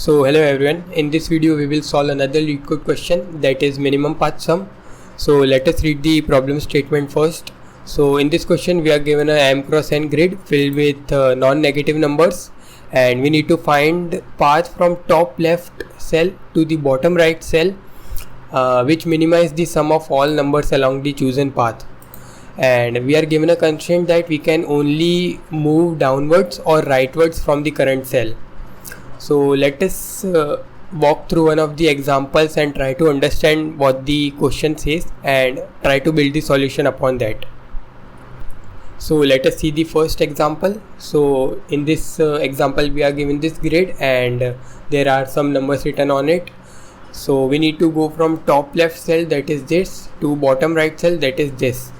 So hello everyone, in this video we will solve another LeetCode question, that is minimum path sum. So let us read the problem statement first. So in this question we are given a m cross n grid filled with non-negative numbers, and we need to find path from top left cell to the bottom right cell which minimize the sum of all numbers along the chosen path. And we are given a constraint that we can only move downwards or rightwards from the current cell. So let us walk through one of the examples and try to understand what the question says and try to build the solution upon that. So let us see the first example. So in this example we are given this grid and there are some numbers written on it. So we need to go from top left cell, that is this, to bottom right cell, that is this.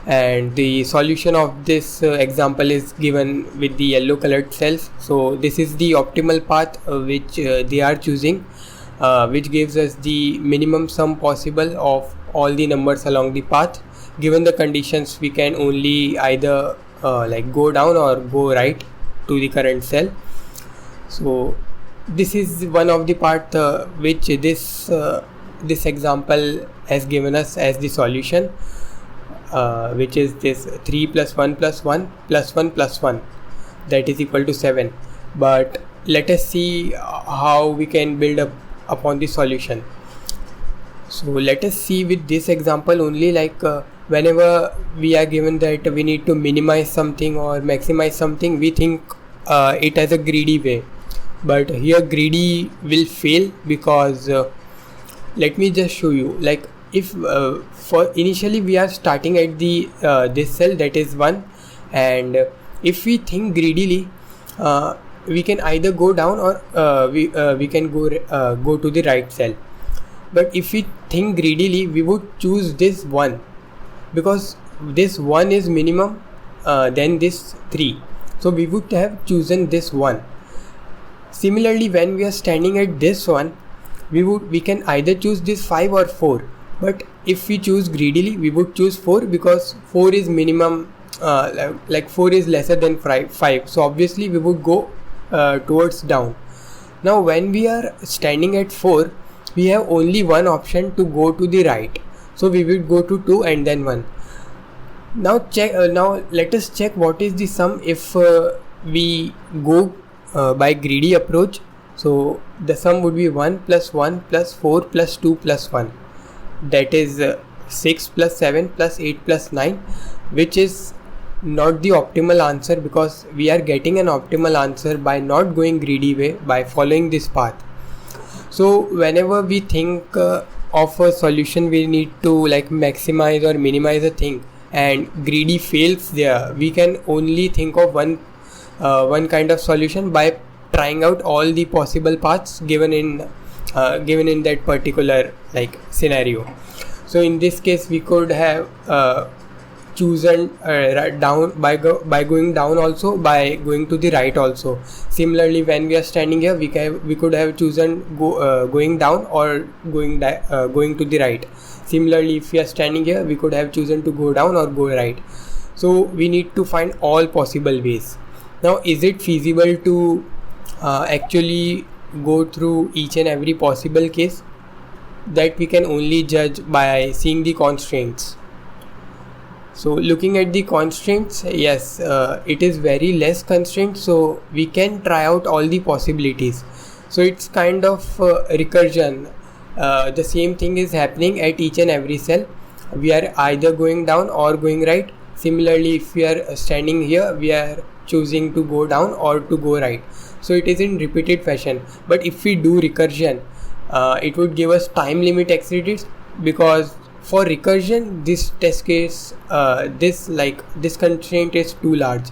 And the solution of this example is given with the yellow colored cells. So this is the optimal path which they are choosing, which gives us the minimum sum possible of all the numbers along the path. Given the conditions, we can only either like go down or go right to the current cell. So this is one of the part which this example has given us as the solution. Which is this 3 plus 1 plus 1 plus 1 plus 1, that is equal to 7. But let us see how we can build up upon the solution. So let us see with this example only, like whenever we are given that we need to minimize something or maximize something, we think it as a greedy way, but here greedy will fail because let me just show you. Like if for initially we are starting at the this cell, that is 1, and if we think greedily, we can either go down or we can go to the right cell. But if we think greedily, we would choose this 1 because this 1 is minimum, then this 3, so we would have chosen this 1. Similarly, when we are standing at this one, we can either choose this 5 or 4. But if we choose greedily, we would choose 4 because 4 is minimum, like 4 is lesser than 5. So obviously we would go towards down. Now when we are standing at 4, we have only one option to go to the right. So we will go to 2 and then 1. Now now let us check what is the sum if we go by greedy approach. So the sum would be 1 plus 1 plus 4 plus 2 plus 1. That is 6 plus 7 plus 8 plus 9, which is not the optimal answer because we are getting an optimal answer by not going greedy way, by following this path. So whenever we think of a solution, we need to like maximize or minimize a thing and greedy fails there, we can only think of one kind of solution by trying out all the possible paths given in that particular like scenario. So in this case we could have chosen down by going down, also by going to the right also. Similarly, when we are standing here, we could have chosen going down or going to the right. Similarly, if we are standing here, we could have chosen to go down or go right. So we need to find all possible ways. Now is it feasible to actually go through each and every possible case? That we can only judge by seeing the constraints. So looking at the constraints, yes, it is very less constraints, so we can try out all the possibilities. So it's kind of recursion. The same thing is happening at each and every cell. We are either going down or going right. Similarly, if we are standing here, we are choosing to go down or to go right. So it is in repeated fashion. But if we do recursion, it would give us time limit exceeded, because for recursion this test case, this constraint is too large.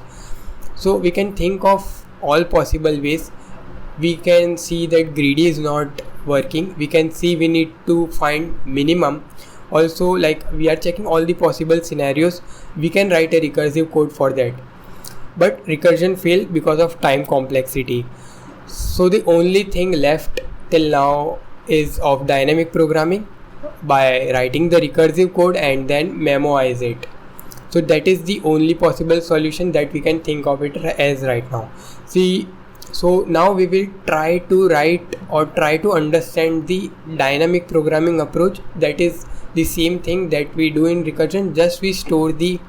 So we can think of all possible ways. We can see that greedy is not working. We can see we need to find minimum. Also, like we are checking all the possible scenarios, we can write a recursive code for that. But recursion failed because of time complexity. So the only thing left till now is of dynamic programming, by writing the recursive code and then memoize it. So that is the only possible solution that we can think of it as right now. See, so now we will try to write or try to understand the dynamic programming approach. That is the same thing that we do in recursion, just we store the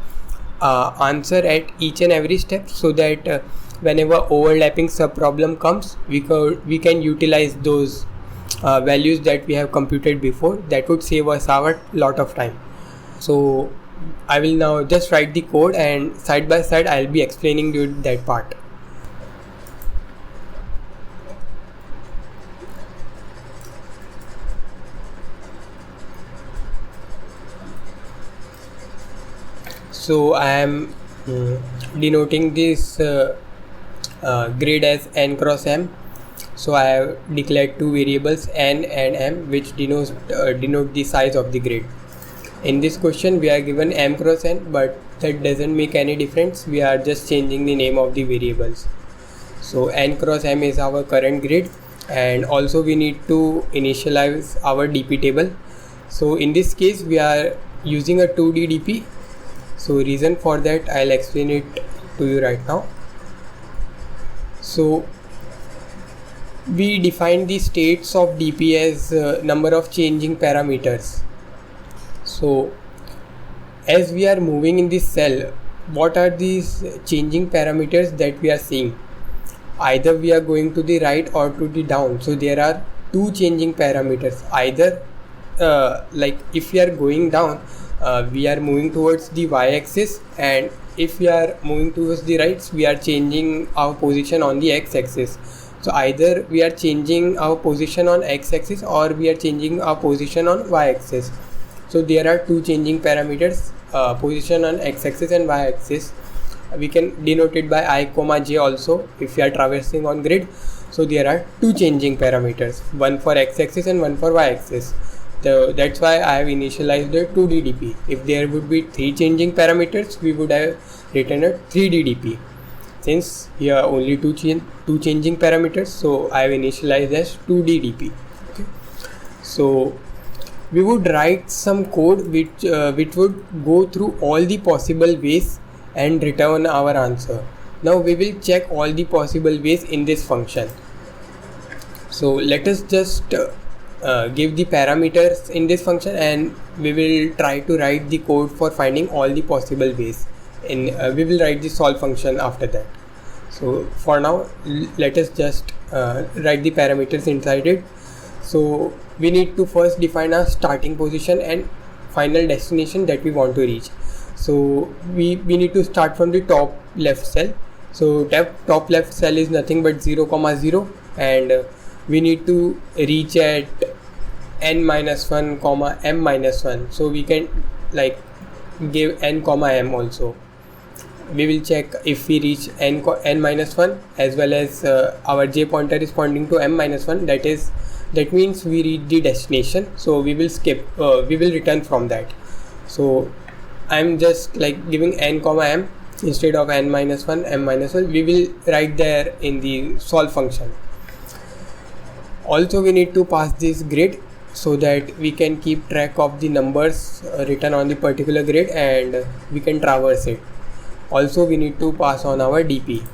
answer at each and every step, so that whenever overlapping sub problem comes, we can utilize those values that we have computed before. That would save us a lot of time. So I will now just write the code, and side by side I'll be explaining you that part. So I am denoting this grid as n cross m. So I have declared two variables n and m, which denote the size of the grid. In this question we are given m cross n, but that doesn't make any difference. We are just changing the name of the variables. So n cross m is our current grid, and also we need to initialize our DP table. So in this case we are using a 2D DP. So reason for that I'll explain it to you right now. So we define the states of DP as number of changing parameters. So as we are moving in this cell, what are these changing parameters that we are seeing? Either we are going to the right or to the down. So there are two changing parameters. Either like if we are going down, we are moving towards the y-axis, and if we are moving towards the right, we are changing our position on the x-axis. So either we are changing our position on x-axis or we are changing our position on y-axis. So there are two changing parameters, position on x-axis and y-axis. We can denote it by I, j also if we are traversing on grid. So there are two changing parameters, one for x-axis and one for y-axis. So that's why I have initialized the 2D DP. If there would be three changing parameters, we would have written a 3D DP. Since here are only two changing parameters, so I have initialized as 2D DP. Okay. So we would write some code which would go through all the possible ways and return our answer. Now we will check all the possible ways in this function. So let us just give the parameters in this function, and we will try to write the code for finding all the possible ways. We will write the solve function after that. So for now let us just write the parameters inside it. So we need to first define our starting position and final destination that we want to reach. So we need to start from the top left cell. So top left cell is nothing but 0, 0, and we need to reach at n-1, m-1. So we can like give n, m also. We will check if we reach n-1, as well as our j pointer is pointing to m-1. That means we reach the destination. So we will skip. We will return from that. So I'm just like giving n, m instead of n-1, m-1. We will write there in the solve function. Also we need to pass this grid so that we can keep track of the numbers written on the particular grid and we can traverse it. Also we need to pass on our DP.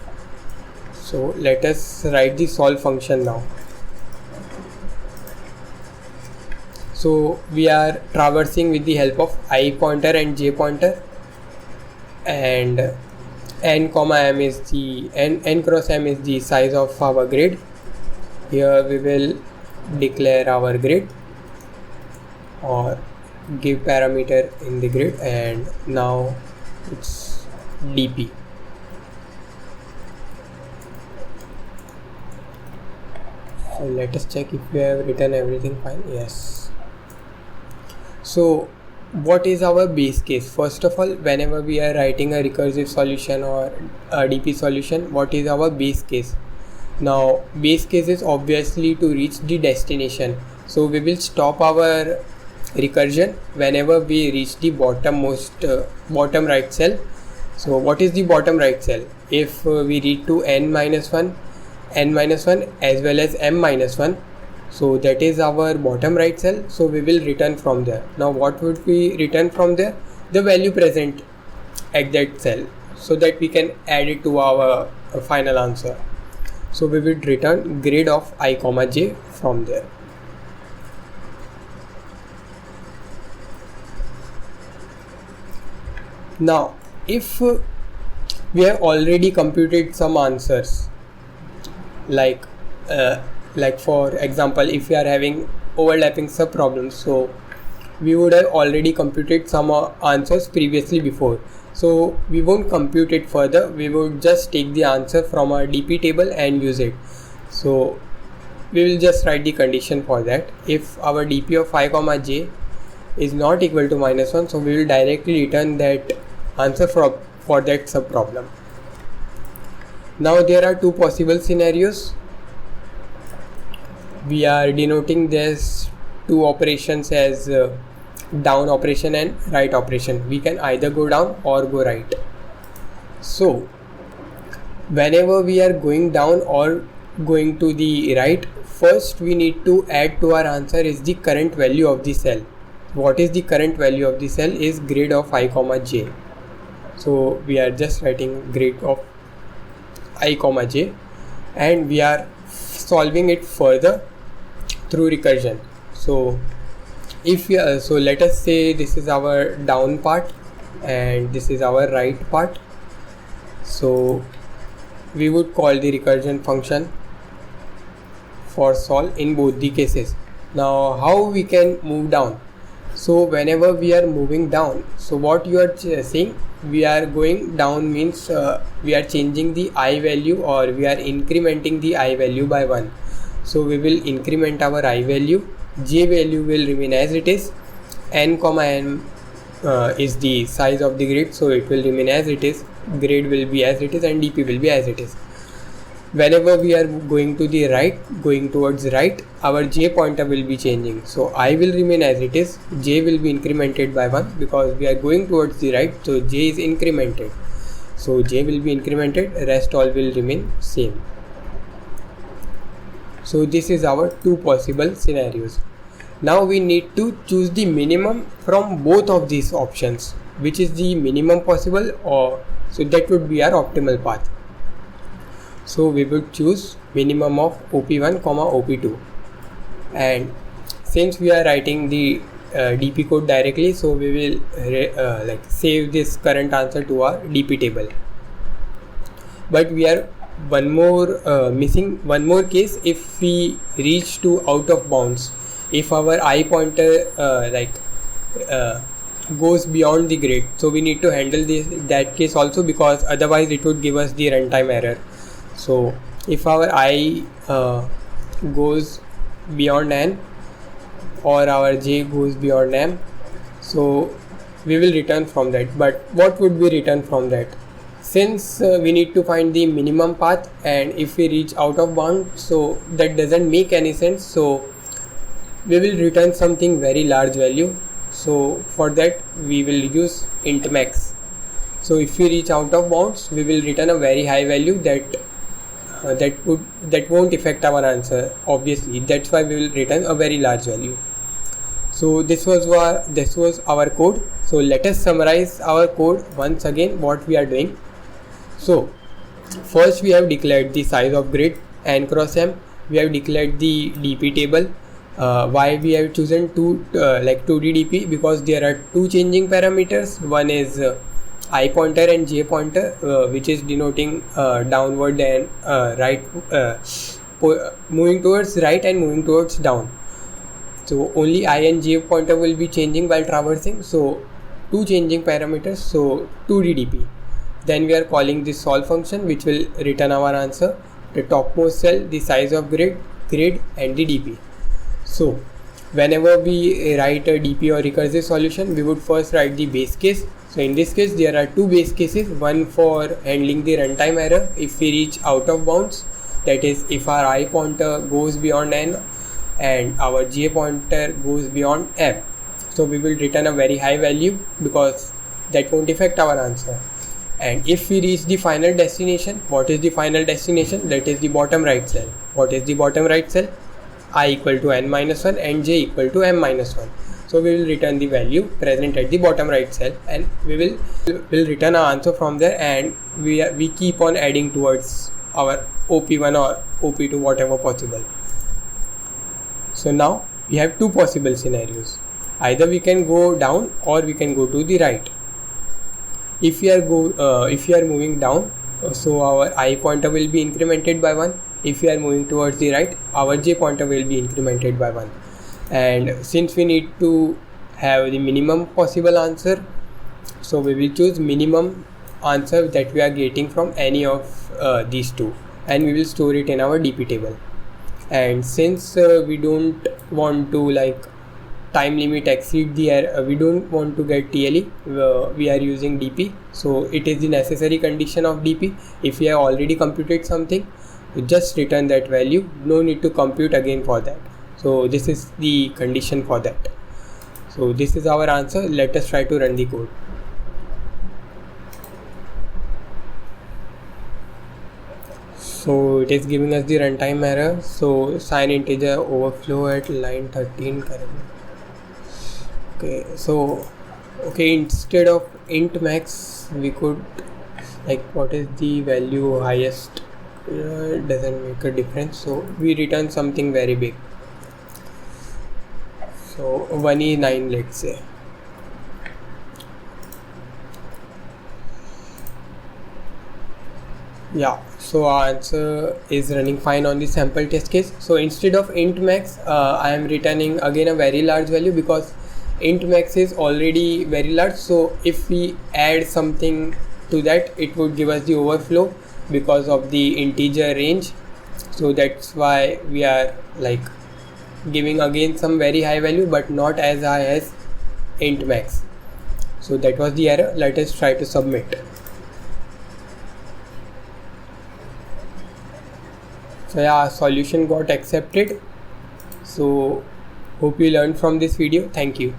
So let us write the solve function now. So we are traversing with the help of I pointer and j pointer, and n, m is the n cross m is the size of our grid. Here we will declare our grid or give parameter in the grid, and now it's DP. So let us check if we have written everything fine. Yes. So what is our base case? First of all, whenever we are writing a recursive solution or a DP solution, what is our base case? Now base case is obviously to reach the destination. So we will stop our recursion whenever we reach the bottom right cell. So what is the bottom right cell? If we reach to n-1 as well as m-1, so that is our bottom right cell. So we will return from there. Now what would we return from there? The value present at that cell, so that we can add it to our final answer. So we will return grade of I comma j from there. Now if we have already computed some answers, like for example, if we are having overlapping sub problems, so we would have already computed some answers previously before, so we won't compute it further. We would just take the answer from our DP table and use it. So we will just write the condition for that. If our DP of I comma j is not equal to -1, so we will directly return that answer for that sub problem. Now there are two possible scenarios. We are denoting these two operations as down operation and right operation. We can either go down or go right. So whenever we are going down or going to the right, first we need to add to our answer is the current value of the cell. What is the current value of the cell is grade of I comma j. So we are just writing grade of I comma j, and we are solving it further through recursion. So if we so let us say this is our down part and this is our right part. So we would call the recursion function for solve in both the cases. Now how we can move down? So whenever we are moving down, so what you are saying, we are going down means we are changing the I value, or we are incrementing the I value by 1. So we will increment our I value, j value will remain as it is, n comma n is the size of the grid, so it will remain as it is, grade will be as it is, and dp will be as it is. Whenever we are going to the right, going towards right, our j pointer will be changing. So I will remain as it is, j will be incremented by 1 because we are going towards the right, so j is incremented. So j will be incremented, rest all will remain same. So this is our two possible scenarios. Now we need to choose the minimum from both of these options, which is the minimum possible, or so that would be our optimal path. So we would choose minimum of OP1 comma OP2, and since we are writing the DP code directly, so we will save this current answer to our DP table. But we are missing one more case. If we reach to out of bounds, if our I pointer goes beyond the grid, so we need to handle that case also, because otherwise it would give us the runtime error. So if our I goes beyond n, or our j goes beyond m, so we will return from that. But what would we return from that? Since we need to find the minimum path, and if we reach out of bound, so that doesn't make any sense. So we will return something very large value. So for that we will use int max. So if we reach out of bounds, we will return a very high value that won't affect our answer, obviously. That's why we will return a very large value. So this was our code. So let us summarize our code once again, what we are doing. So first we have declared the size of grid n cross m. We have declared the DP table. Why we have chosen 2D DP? Because there are two changing parameters. One is I pointer and j pointer, which is denoting downward and right, moving towards right and moving towards down. So only I and j pointer will be changing while traversing. So two changing parameters, so 2D DP. Then we are calling this solve function, which will return our answer, the topmost cell, the size of grid, and the DP. So whenever we write a DP or recursive solution, we would first write the base case. So in this case there are two base cases, one for handling the runtime error if we reach out of bounds, that is if our I pointer goes beyond n and our j pointer goes beyond m. So we will return a very high value because that won't affect our answer. And if we reach the final destination, what is the final destination? That is the bottom right cell. What is the bottom right cell? I equal to n minus 1 and j equal to m minus 1. So we will return the value present at the bottom right cell, and we will return our answer from there, and we keep on adding towards our OP1 or OP2, whatever possible. So now we have two possible scenarios. Either we can go down or we can go to the right. If we are moving down, so our I pointer will be incremented by 1. If we are moving towards the right, our J pointer will be incremented by 1. And since we need to have the minimum possible answer, so we will choose minimum answer that we are getting from any of these two, and we will store it in our DP table. And since we don't want to time limit exceed the error, we don't want to get TLE, we are using DP. So it is the necessary condition of DP. If we have already computed something, just return that value, no need to compute again for that. So this is the condition for that. So this is our answer. Let us try to run the code. So it is giving us the runtime error. So sign integer overflow at line 13 currently. Okay, instead of int max, we could what is the value highest, doesn't make a difference, so we return something very big. So 1E9, let's say. Yeah, so our answer is running fine on the sample test case. So instead of int max, I am returning again a very large value, because int max is already very large. So if we add something to that, it would give us the overflow because of the integer range. So that's why we are giving again some very high value, but not as high as int max. So that was the error. Let us try to submit. So yeah, solution got accepted. So hope you learned from this video. Thank you.